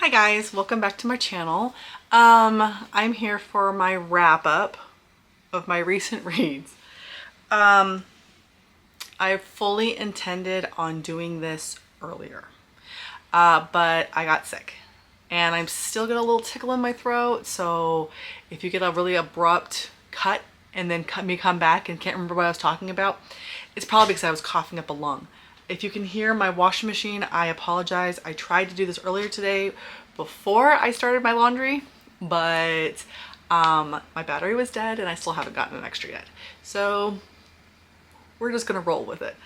Hi guys, welcome back to my channel. I'm here for my wrap up of my recent reads. I fully intended on doing this earlier, but I got sick and I'm still got a little tickle in my throat. So if you get a really abrupt cut and then come back and can't remember what I was talking about, it's probably because I was coughing up a lung. If you can hear my washing machine, I apologize. I tried to do this earlier today before I started my laundry, but my battery was dead and I still haven't gotten an extra yet. So we're just gonna roll with it.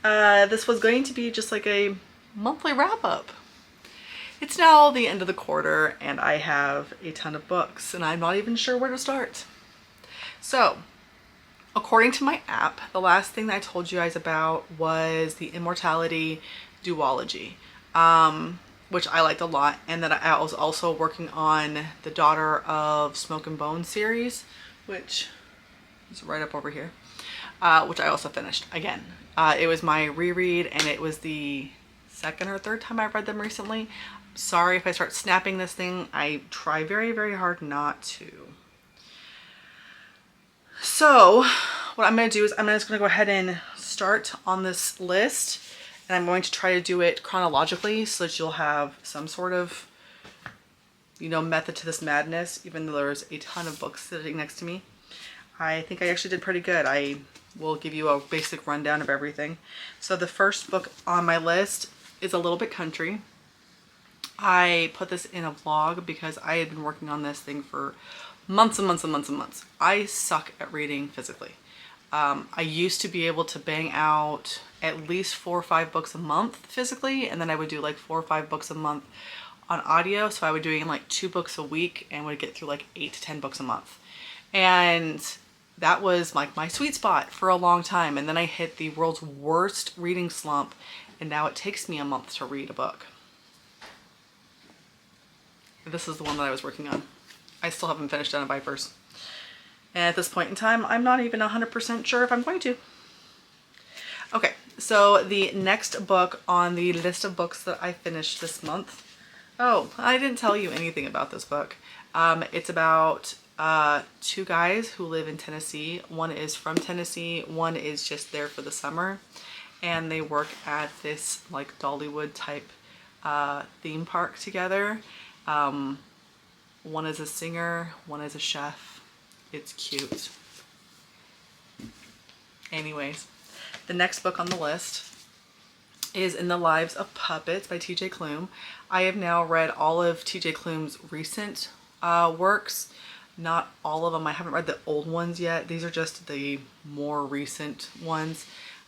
This was going to be just like a monthly wrap up. It's now the end of the quarter and I have a ton of books and I'm not even sure where to start. So, according to my app, the last thing that I told you guys about was the Immortality duology, which I liked a lot, and that I was also working on the Daughter of Smoke and Bone series, which is right up over here, which I also finished again. It was my reread and it was the second or third time I've read them recently. Sorry if I start snapping this thing. I try very, very hard not to. So what I'm going to do is I'm just going to go ahead and start on this list, and I'm going to try to do it chronologically so that you'll have some sort of, you know, method to this madness, even though there's a ton of books sitting next to me. I think I actually did pretty good. I will give you a basic rundown of everything. So the first book on my list is a little bit country. I put this in a vlog because I had been working on this thing for months and months and months and months. I suck at reading physically. I used to be able to bang out at least 4 or 5 books a month physically, and then I would do like 4 or 5 books a month on audio. So I would doing like 2 books a week and would get through like 8 to 10 books a month. And that was like my sweet spot for a long time. And then I hit the world's worst reading slump, and now it takes me a month to read a book. This is the one that I was working on. I still haven't finished Down Vipers. And at this point in time, I'm not even 100% sure if I'm going to. Okay, so the next book on the list of books that I finished this month. Oh, I didn't tell you anything about this book. It's about 2 guys who live in Tennessee. One is from Tennessee, one is just there for the summer. And they work at this like Dollywood type theme park together. One is a singer, one is a chef. It's cute. Anyways, the next book on the list is In the Lives of Puppets by T.J. Klune. I have now read all of T.J. Klune's recent works. Not all of them. I haven't read the old ones yet. These are just the more recent ones.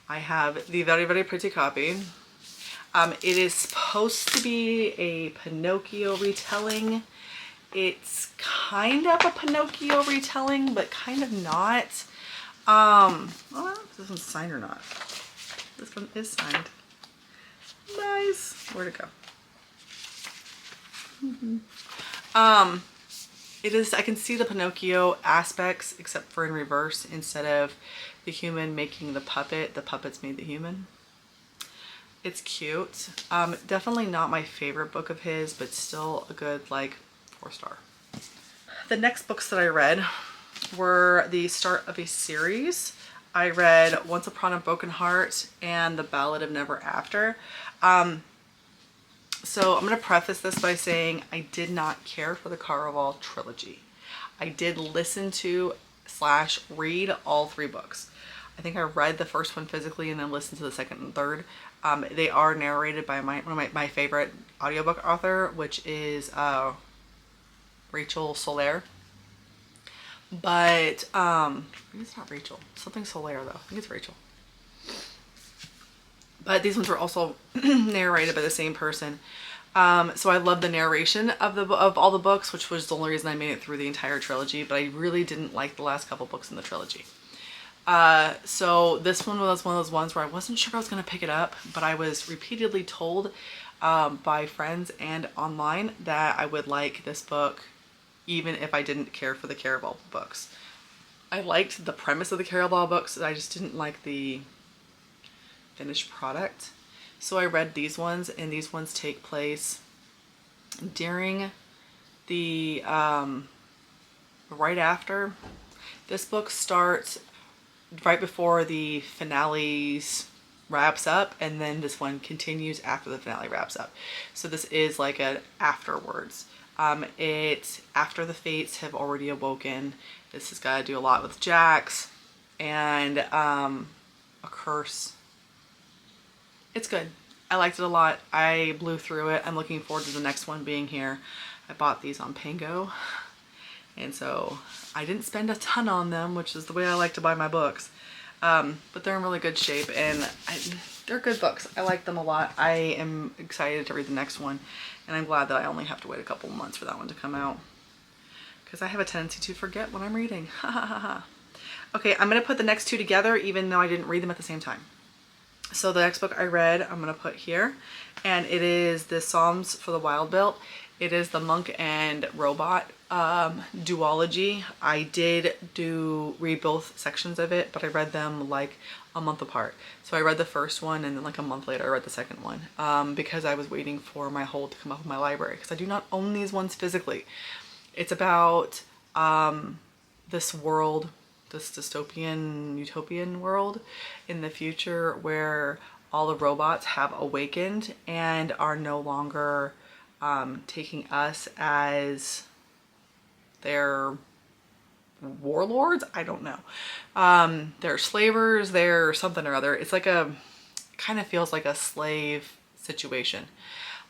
I have the very, very pretty copy. It is supposed to be a Pinocchio retelling. It's kind of a Pinocchio retelling, but kind of not. I don't know if this one's signed or not. This one is signed. Nice. Where'd it go? It is, I can see the Pinocchio aspects, except for in reverse. Instead of the human making the puppets made the human. It's cute. Definitely not my favorite book of his, but still a good, like, 4-star. The next books that I read were the start of a series. I read Once Upon a Broken Heart and The Ballad of Never After. So I'm going to preface this by saying I did not care for the Caraval trilogy. I did listen to / read all 3 books. I think I read the first one physically and then listened to the second and third. They are narrated by one of my favorite audiobook author, which is Rachel Soler. But I think it's not Rachel. Something Soler though. I think it's Rachel. But these ones were also narrated by the same person. So I love the narration of all the books, which was the only reason I made it through the entire trilogy. But I really didn't like the last couple books in the trilogy. So this one was one of those ones where I wasn't sure I was going to pick it up, but I was repeatedly told by friends and online that I would like this book even if I didn't care for the Caraval books. I liked the premise of the Caraval books, I just didn't like the finished product. So I read these ones, and these ones take place during the, right after, this book starts right before the finales wraps up, and then this one continues after the finale wraps up. So this is like an afterwards. It's after the fates have already awoken. This has got to do a lot with Jax and a curse. It's good. I liked it a lot. I blew through it. I'm looking forward to the next one being here. I bought these on Pango, and so I didn't spend a ton on them, which is the way I like to buy my books. But they're in really good shape, and they're good books. I like them a lot. I am excited to read the next one, and I'm glad that I only have to wait a couple months for that one to come out, because I have a tendency to forget what I'm reading. Okay, I'm going to put the next two together even though I didn't read them at the same time. So the next book I read, I'm going to put here, and it is the Psalms for the Wild Built. It is the Monk and Robot duology. I did read both sections of it, but I read them like a month apart. So I read the first one, and then like a month later I read the second one, because I was waiting for my hold to come up in my library, because I do not own these ones physically. It's about this world, this dystopian, utopian world in the future where all the robots have awakened and are no longer taking us as their warlords. I don't know. They're slavers, they're something or other. It's like kind of feels like a slave situation.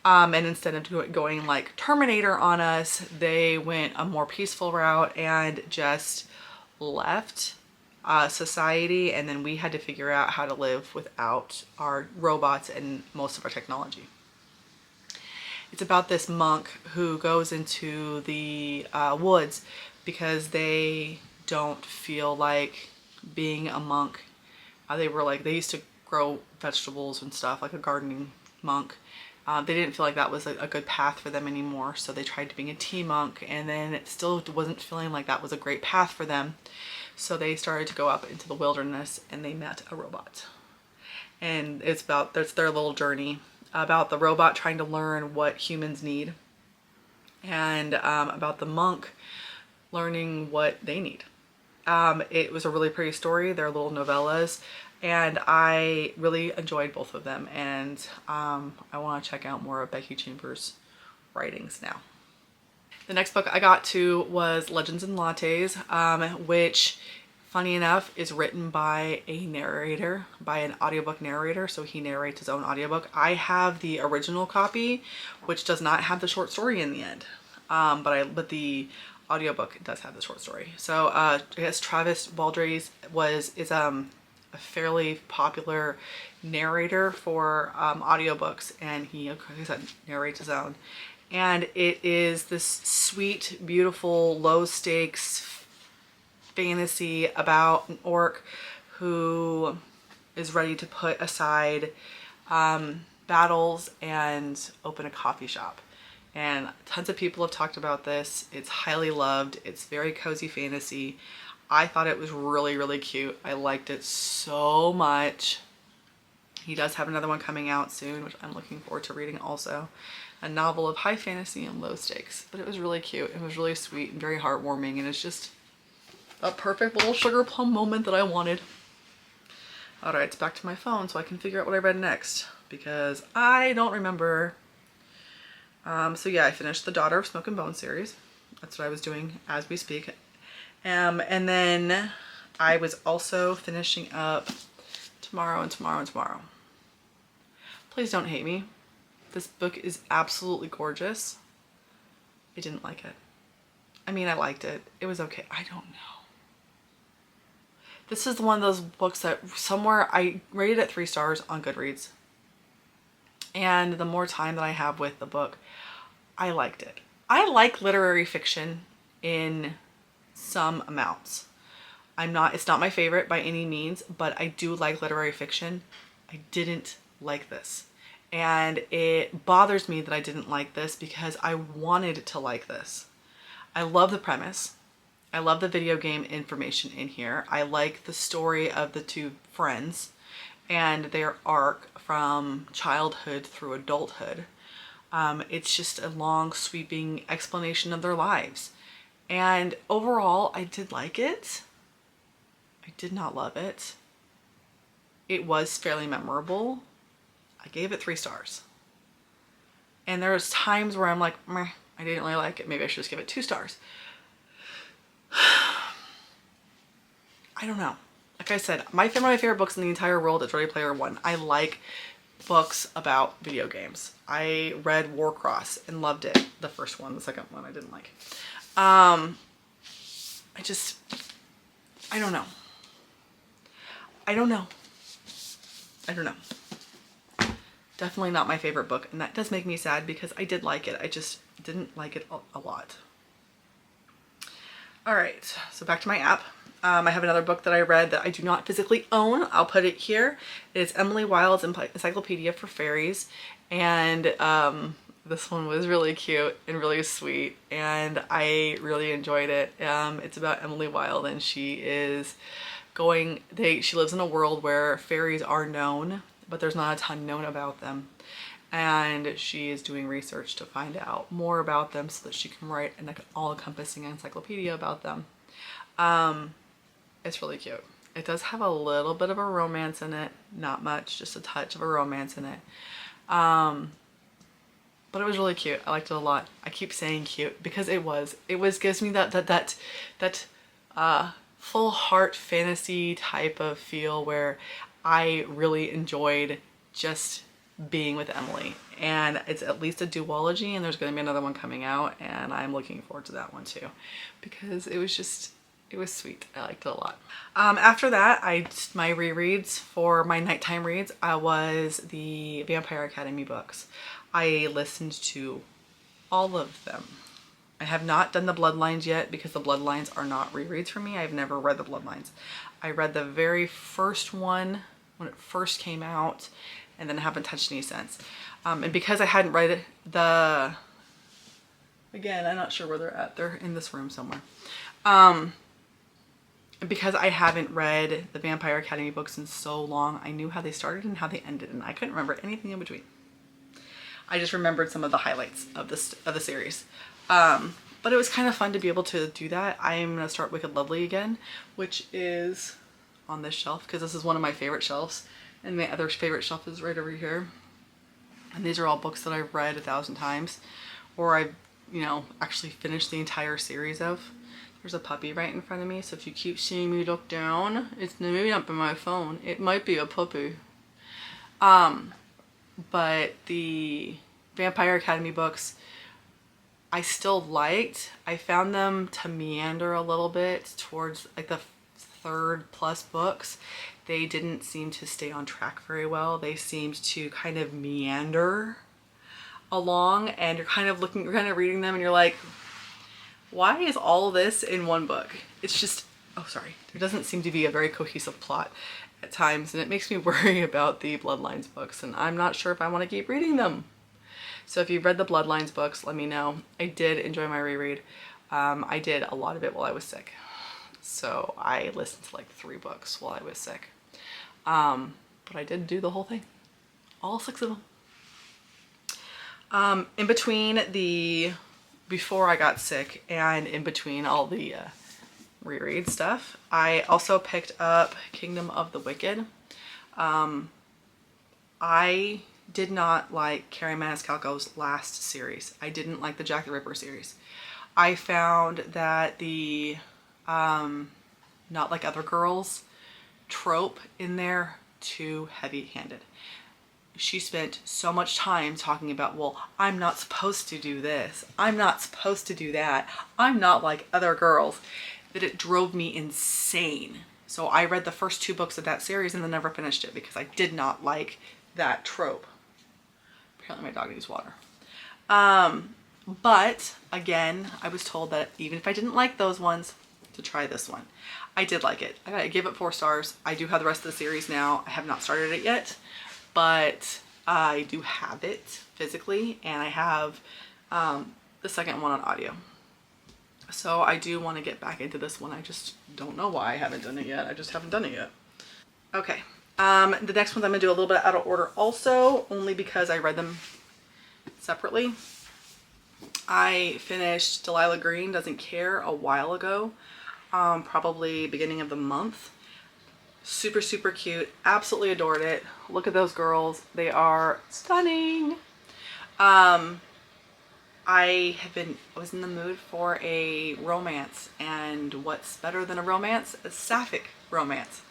And instead of going like Terminator on us, they went a more peaceful route and just left society, and then we had to figure out how to live without our robots and most of our technology. It's about this monk who goes into the woods because they don't feel like being a monk. They used to grow vegetables and stuff, like a gardening monk. They didn't feel like that was a good path for them anymore, so they tried being a tea monk, and then it still wasn't feeling like that was a great path for them. So they started to go up into the wilderness, and they met a robot. And that's their little journey about the robot trying to learn what humans need, and about the monk learning what they need. It was a really pretty story. They're little novellas, and I really enjoyed both of them, and I want to check out more of Becky Chambers' writings now. The next book I got to was Legends and Lattes, which, funny enough, is written by a narrator, by an audiobook narrator, so he narrates his own audiobook. I have the original copy, which does not have the short story in the end, but the audiobook does have the short story. So I guess Travis Baldrige is a fairly popular narrator for audiobooks, and he, like I said, narrates his own. And it is this sweet, beautiful, low stakes fantasy about an orc who is ready to put aside battles and open a coffee shop. And tons of people have talked about this. It's highly loved. It's very cozy fantasy. I thought it was really, really cute. I liked it so much. He does have another one coming out soon, which I'm looking forward to reading also. A novel of high fantasy and low stakes. But it was really cute. It was really sweet and very heartwarming, and it's just a perfect little sugar plum moment that I wanted. Alright, it's back to my phone so I can figure out what I read next, because I don't remember. So yeah, I finished the Daughter of Smoke and Bone series. That's what I was doing as we speak. And then I was also finishing up Tomorrow and Tomorrow and Tomorrow. Please don't hate me. This book is absolutely gorgeous. I didn't like it. I mean, I liked it. It was okay. I don't know. This is one of those books that somewhere I rated it 3 stars on Goodreads. And the more time that I have with the book, I liked it. I like literary fiction in some amounts. It's not my favorite by any means, but I do like literary fiction. I didn't like this. And it bothers me that I didn't like this because I wanted to like this. I love the premise. I love the video game information in here. I like the story of the two friends and their arc from childhood through adulthood. It's just a long sweeping explanation of their lives. And overall, I did like it. I did not love it. It was fairly memorable. I gave it 3 stars. And there's times where I'm like, meh, I didn't really like it. Maybe I should just give it 2 stars. I don't know. Like I said, one of my favorite books in the entire world is Ready Player One. I like books about video games. I read Warcross and loved it. The first one, the second one I didn't like. I don't know. I don't know. Definitely not my favorite book, and that does make me sad because I did like it. I just didn't like it a lot. All right, so back to my app. I have another book that I read that I do not physically own. I'll put it here. It's Emily Wilde's Encyclopedia for Fairies, and this one was really cute and really sweet, and I really enjoyed it. It's about Emily Wilde, and she lives in a world where fairies are known, but there's not a ton known about them. And she is doing research to find out more about them so that she can write an all-encompassing encyclopedia about them. It's really cute. It does have a little bit of a romance in it. Not much, just a touch of a romance in it. But it was really cute. I liked it a lot. I keep saying cute because it gives me that full heart fantasy type of feel where I really enjoyed just being with Emily. And it's at least a duology, and there's going to be another one coming out, and I'm looking forward to that one too because it was sweet. I liked it a lot. After that, my rereads for my nighttime reads was the Vampire Academy books. I listened to all of them. I have not done the Bloodlines yet because the Bloodlines are not rereads for me. I've never read the Bloodlines. I read the very first one when it first came out, and then I haven't touched any since. And because I hadn't read again, I'm not sure where they're at. They're in this room somewhere. Because I haven't read the Vampire Academy books in so long, I knew how they started and how they ended, and I couldn't remember anything in between. I just remembered some of the highlights of the series. But it was kind of fun to be able to do that. I'm going to start Wicked Lovely again, which is on this shelf because this is one of my favorite shelves. And my other favorite shelf is right over here. And these are all books that I've read 1,000 times, or I've, actually finished the entire series of. There's a puppy right in front of me, so if you keep seeing me look down, it's maybe not by my phone. It might be a puppy. But the Vampire Academy books, I still liked. I found them to meander a little bit towards like the 3rd+ books. They didn't seem to stay on track very well. They seemed to kind of meander along, and you're kind of reading them and you're like, why is all this in one book? It's just, there doesn't seem to be a very cohesive plot at times, and it makes me worry about the Bloodlines books, and I'm not sure if I want to keep reading them. So if you've read the Bloodlines books, let me know. I did enjoy my reread. I did a lot of it while I was sick. So I listened to like 3 books while I was sick. But I did do the whole thing. All 6 of them. In between before I got sick and in between all the reread stuff, I also picked up Kingdom of the Wicked. I did not like Carrie Maniscalco's last series. I didn't like the Jack the Ripper series. I found that the Not Like Other Girls trope in there too heavy-handed. She spent so much time talking about, well, I'm not supposed to do this. I'm not supposed to do that. I'm not like other girls, that it drove me insane. So I read the first 2 books of that series and then never finished it because I did not like that trope. Apparently my dog needs water. But again, I was told that even if I didn't like those ones, to try this one. I did like it. I gave it 4 stars. I do have the rest of the series now. I have not started it yet, but I do have it physically, and I have the second one on audio. So I do want to get back into this one. I just don't know why I haven't done it yet. I just haven't done it yet. Okay. The next ones I'm going to do a little bit out of order also, only because I read them separately. I finished Delilah Green Doesn't Care a while ago, probably beginning of the month. Super, super cute. Absolutely adored it. Look at those girls. They are stunning. I was in the mood for a romance, and what's better than a romance? A sapphic romance.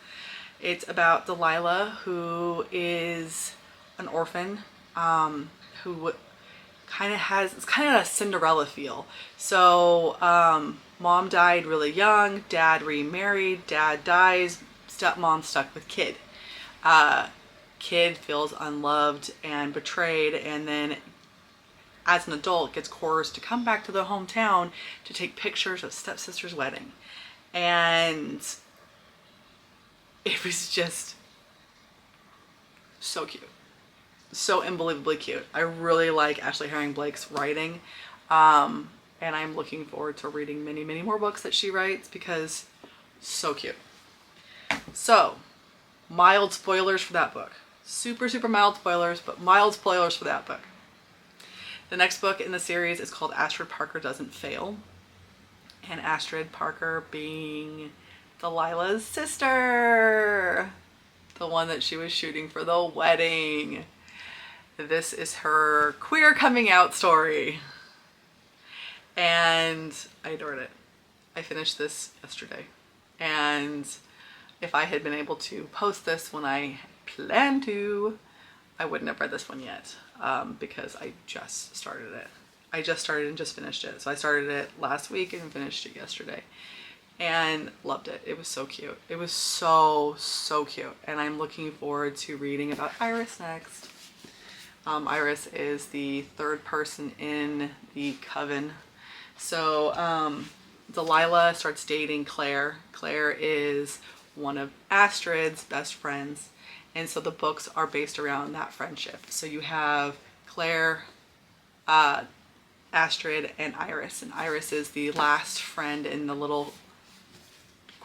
It's about Delilah, who is an orphan, who it's kind of a Cinderella feel. So mom died really young, dad remarried, dad dies, stepmom stuck with kid. Kid feels unloved and betrayed, and then as an adult gets coerced to come back to the hometown to take pictures of stepsister's wedding. And it was just so cute. So unbelievably cute. I really like Ashley Herring Blake's writing. And I'm looking forward to reading many, many more books that she writes because so cute. So, mild spoilers for that book. Super, super mild spoilers, but mild spoilers for that book. The next book in the series is called Ashford Parker Doesn't Fail. And Ashford Parker being Delilah's sister. The one that she was shooting for the wedding. This is her queer coming out story. And I adored it. I finished this yesterday. And if I had been able to post this when I planned to, I wouldn't have read this one yet because I just started it. I just started and just finished it. So I started it last week and finished it yesterday and loved it. It was so cute. It was so, so cute. And I'm looking forward to reading about Iris next. Iris is the third person in the coven. So Delilah starts dating Claire. Claire is one of Astrid's best friends. And so the books are based around that friendship. So you have Claire, Astrid, and Iris. And Iris is the last friend in the little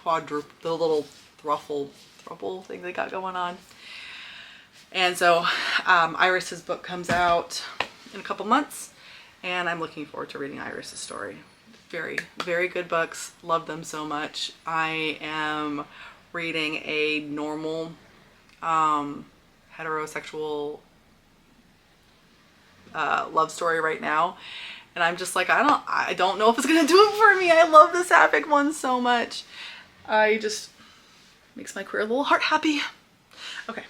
the little thruple thing they got going on. And so Iris's book comes out in a couple months, and I'm looking forward to reading Iris's story. Very, very good books. Love them so much. I am reading a normal heterosexual love story right now, and I'm just like, I don't know if it's gonna do it for me. I love the sapphic one so much. I just makes my queer little heart happy. Okay,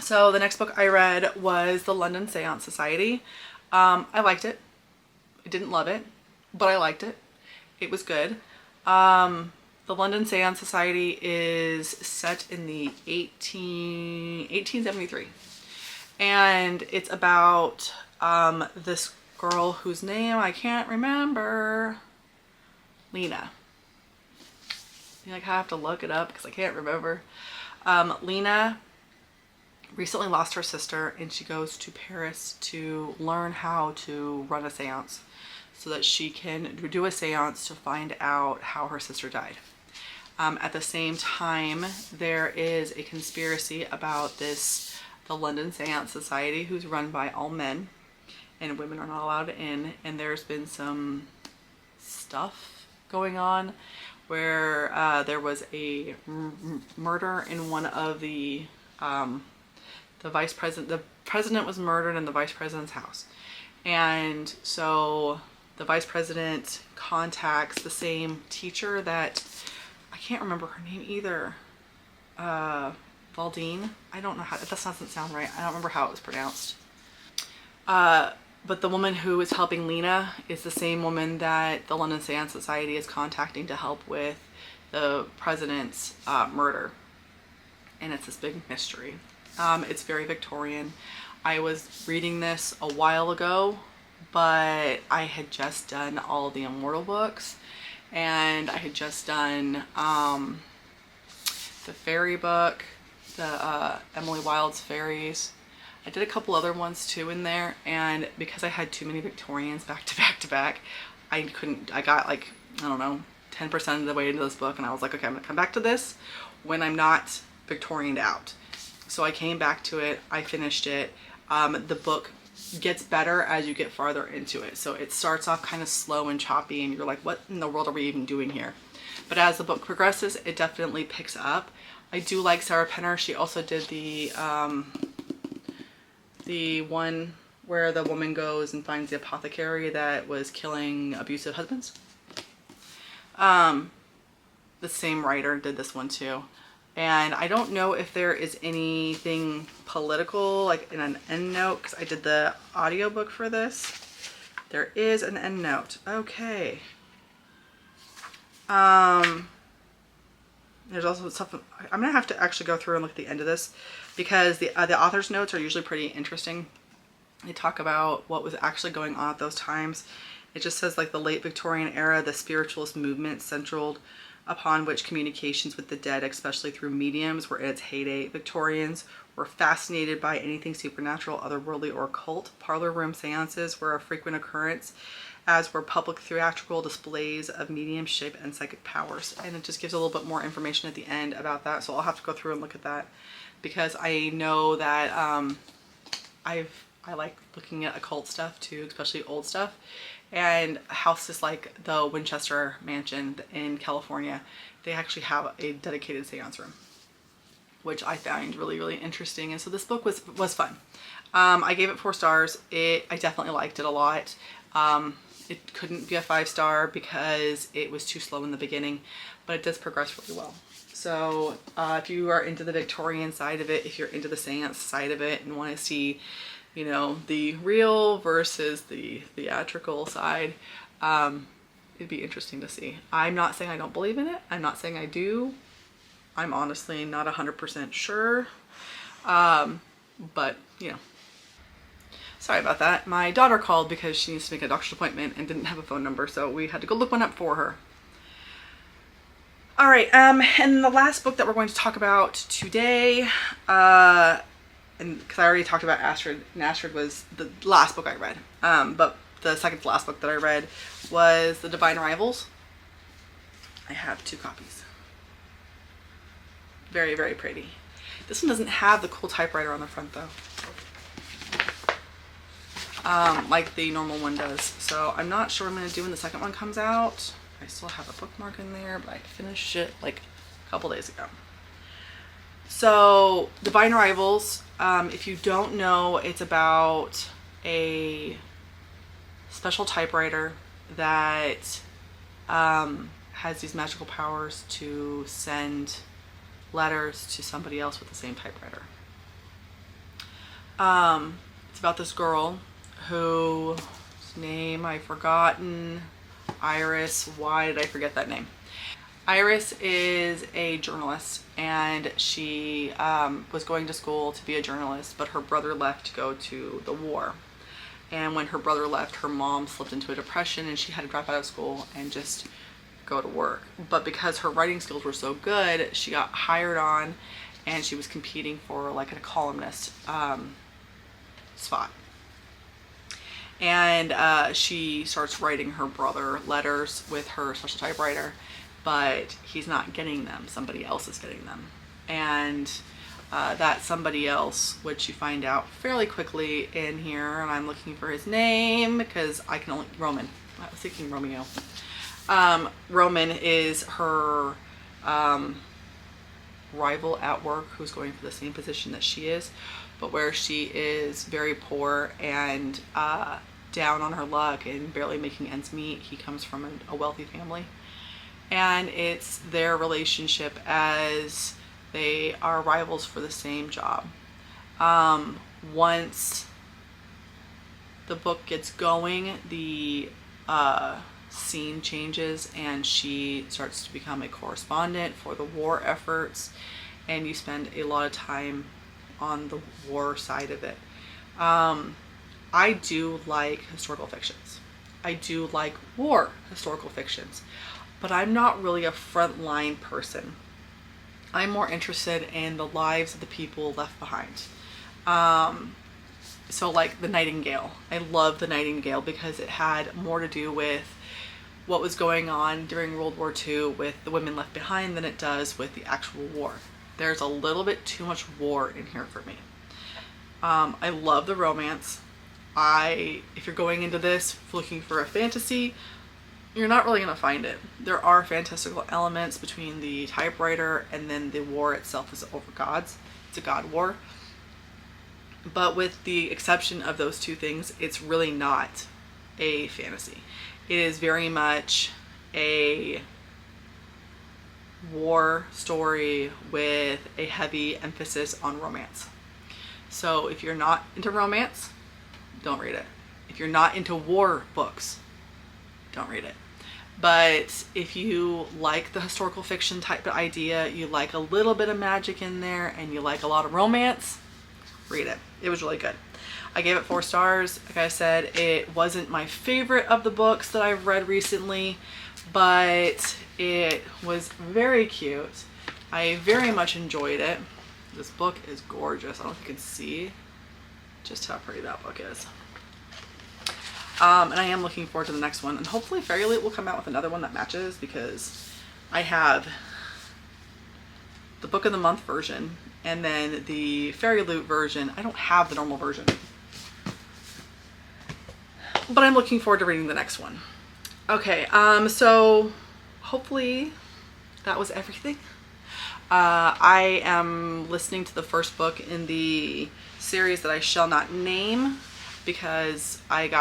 so the next book I read was The London Seance Society. I liked it. I didn't love it, but I liked it. It was good. The London Seance Society is set in the 1873. And it's about this girl whose name I can't remember. Lena. I have to look it up because I can't remember. Lena recently lost her sister, and she goes to Paris to learn how to run a seance so that she can do a seance to find out how her sister died. At the same time, there is a conspiracy about the London Seance Society, who's run by all men, and women are not allowed in. And there's been some stuff going on where there was a murder in one of the vice president. The president was murdered in the vice president's house, and so the vice president contacts the same teacher that I can't remember her name either. Valdine. I don't know how, that doesn't sound right. I don't remember how it was pronounced. But the woman who is helping Lena is the same woman that the London Seance Society is contacting to help with the president's murder. And it's this big mystery. It's very Victorian. I was reading this a while ago, but I had just done all the Immortal books, and I had just done the fairy book, the Emily Wilde's Fairies. I did a couple other ones too in there, and because I had too many Victorians back to back to back, I got like, I don't know, 10% of the way into this book, and I was like, okay, I'm gonna come back to this when I'm not Victorianed out. So I came back to it, I finished it. The book gets better as you get farther into it. So it starts off kind of slow and choppy and you're like, what in the world are we even doing here? But as the book progresses, it definitely picks up. I do like Sarah Penner. She also did the one where the woman goes and finds the apothecary that was killing abusive husbands. The same writer did this one too. And I don't know if there is anything political, like in an endnote, because I did the audiobook for this. There is an endnote. Okay. There's also stuff, I'm gonna have to actually go through and look at the end of this, because the author's notes are usually pretty interesting. They talk about what was actually going on at those times. It just says like the late Victorian era, the spiritualist movement centered upon which communications with the dead, especially through mediums, were in its heyday. Victorians were fascinated by anything supernatural, otherworldly, or occult. Parlor room seances were a frequent occurrence, as were public theatrical displays of mediumship and psychic powers. And it just gives a little bit more information at the end about that. So I'll have to go through and look at that, because I know that I like looking at occult stuff too, especially old stuff. And houses like the Winchester Mansion in California, they actually have a dedicated seance room, which I found really, really interesting. And so this book was fun. I gave it 4 stars. I definitely liked it a lot. It couldn't be a 5-star because it was too slow in the beginning, but it does progress really well. So if you are into the Victorian side of it, if you're into the seance side of it and want to see, you know, the real versus the theatrical side, it'd be interesting to see. I'm not saying I don't believe in it. I'm not saying I do. I'm honestly not 100% sure. But, you know. Sorry about that. My daughter called because she needs to make a doctor's appointment and didn't have a phone number, so we had to go look one up for her. All right, and the last book that we're going to talk about today, and because I already talked about Ashford, and Ashford was the last book I read, but the second to last book that I read was The Divine Rivals. I have 2 copies. Very, very pretty. This one doesn't have the cool typewriter on the front though, like the normal one does. So I'm not sure what I'm going to do when the second one comes out. I still have a bookmark in there, but I finished it like a couple days ago. So Divine Rivals, if you don't know, it's about a special typewriter that has these magical powers to send letters to somebody else with the same typewriter. It's about this girl whose name I've forgotten. Iris. Why did I forget that name? Iris is a journalist, and she was going to school to be a journalist, but her brother left to go to the war. And when her brother left, her mom slipped into a depression and she had to drop out of school and just go to work. But because her writing skills were so good, she got hired on and she was competing for like a columnist spot. And she starts writing her brother letters with her special typewriter, but he's not getting them. Somebody else is getting them. And that somebody else, which you find out fairly quickly in here, and I'm looking for his name because I can only, Roman. I was thinking Romeo. Roman is her rival at work who's going for the same position that she is, but where she is very poor and down on her luck and barely making ends meet. He comes from a wealthy family, and it's their relationship as they are rivals for the same job. Once the book gets going, the scene changes and she starts to become a correspondent for the war efforts, and you spend a lot of time on the war side of it. I do like historical fictions. I do like war historical fictions, but I'm not really a frontline person. I'm more interested in the lives of the people left behind. So like The Nightingale. I love The Nightingale because it had more to do with what was going on during World War II with the women left behind than it does with the actual war. There's a little bit too much war in here for me. I love the romance. if you're going into this looking for a fantasy, you're not really gonna find it. There are fantastical elements between the typewriter and then the war itself is over gods. It's a god war. But with the exception of those two things, it's really not a fantasy. It is very much a war story with a heavy emphasis on romance. So if you're not into romance, don't read it. If you're not into war books, don't read it. But if you like the historical fiction type of idea, you like a little bit of magic in there, and you like a lot of romance, read it. It was really good. I gave it 4 stars. Like I said, it wasn't my favorite of the books that I've read recently, but it was very cute. I very much enjoyed it. This book is gorgeous. I don't know if you can see just how pretty that book is. And I am looking forward to the next one, and hopefully Fairy Loot will come out with another one that matches, because I have the Book of the Month version and then the Fairy Loot version. I don't have the normal version, but I'm looking forward to reading the next one. Okay, so hopefully that was everything. I am listening to the first book in the series that I shall not name, because when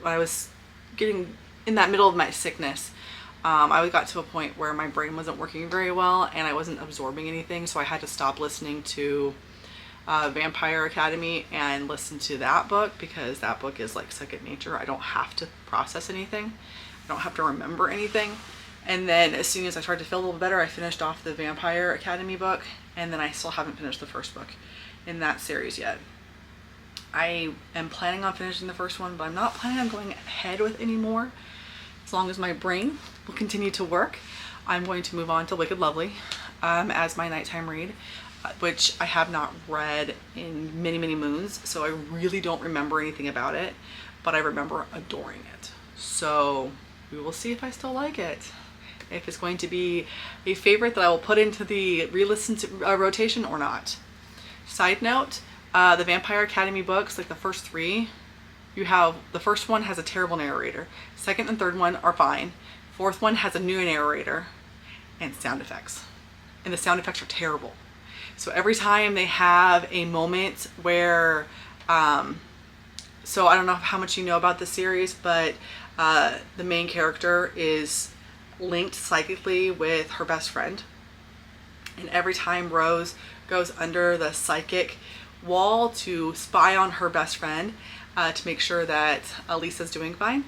I was getting in that middle of my sickness, I got to a point where my brain wasn't working very well and I wasn't absorbing anything, so I had to stop listening to Vampire Academy and listen to that book, because that book is like second nature. I don't have to process anything. I don't have to remember anything. And then as soon as I started to feel a little better, I finished off the Vampire Academy book, and then I still haven't finished the first book in that series yet. I am planning on finishing the first one, but I'm not planning on going ahead with any more. As long as my brain will continue to work, I'm going to move on to Wicked Lovely as my nighttime read, which I have not read in many, many moons, so I really don't remember anything about it, but I remember adoring it. So we will see if I still like it. If it's going to be a favorite that I will put into the re-listen to rotation or not. Side note, the Vampire Academy books, like the first 3, the first one has a terrible narrator. Second and third one are fine. Fourth one has a new narrator and sound effects. And the sound effects are terrible. So every time they have a moment where, so I don't know how much you know about the series, but the main character is linked psychically with her best friend. And every time Rose goes under the psychic wall to spy on her best friend to make sure that Lisa's doing fine,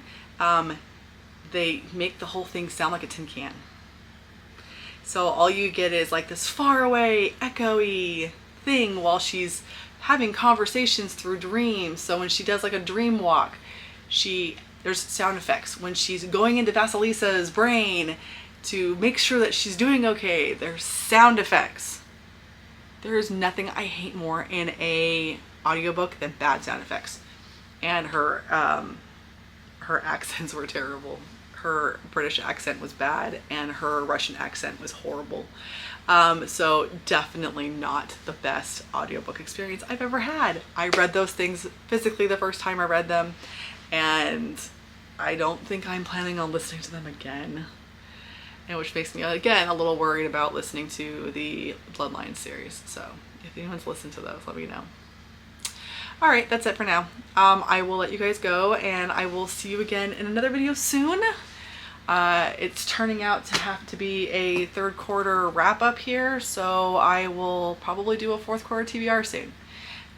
they make the whole thing sound like a tin can. So all you get is like this far away echoey thing while she's having conversations through dreams. So when she does like a dream walk, there's sound effects. When she's going into Vasilisa's brain to make sure that she's doing okay, there's sound effects. There is nothing I hate more in a audiobook than bad sound effects. And her accents were terrible. Her British accent was bad and her Russian accent was horrible. So definitely not the best audiobook experience I've ever had. I read those things physically the first time I read them, and I don't think I'm planning on listening to them again. And which makes me, again, a little worried about listening to the Bloodline series. So if anyone's listened to those, let me know. All right, that's it for now. I will let you guys go, and I will see you again in another video soon. It's turning out to have to be a third quarter wrap up here, so I will probably do a fourth quarter TBR soon.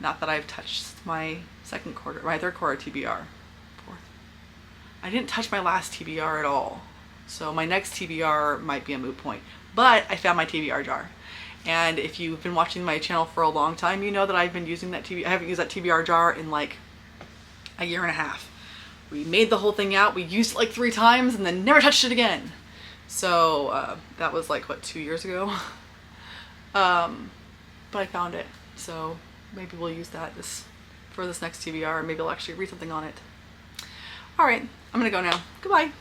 Not that I've touched my third quarter TBR. I didn't touch my last TBR at all. So my next TBR might be a moot point, but I found my TBR jar. And if you've been watching my channel for a long time, you know that I've been using that I haven't used that TBR jar in like a year and a half. We made the whole thing out. We used it like 3 times and then never touched it again. So that was like, what, 2 years ago? But I found it. So maybe we'll use that for this next TBR, and maybe I'll actually read something on it. All right, I'm gonna go now. Goodbye.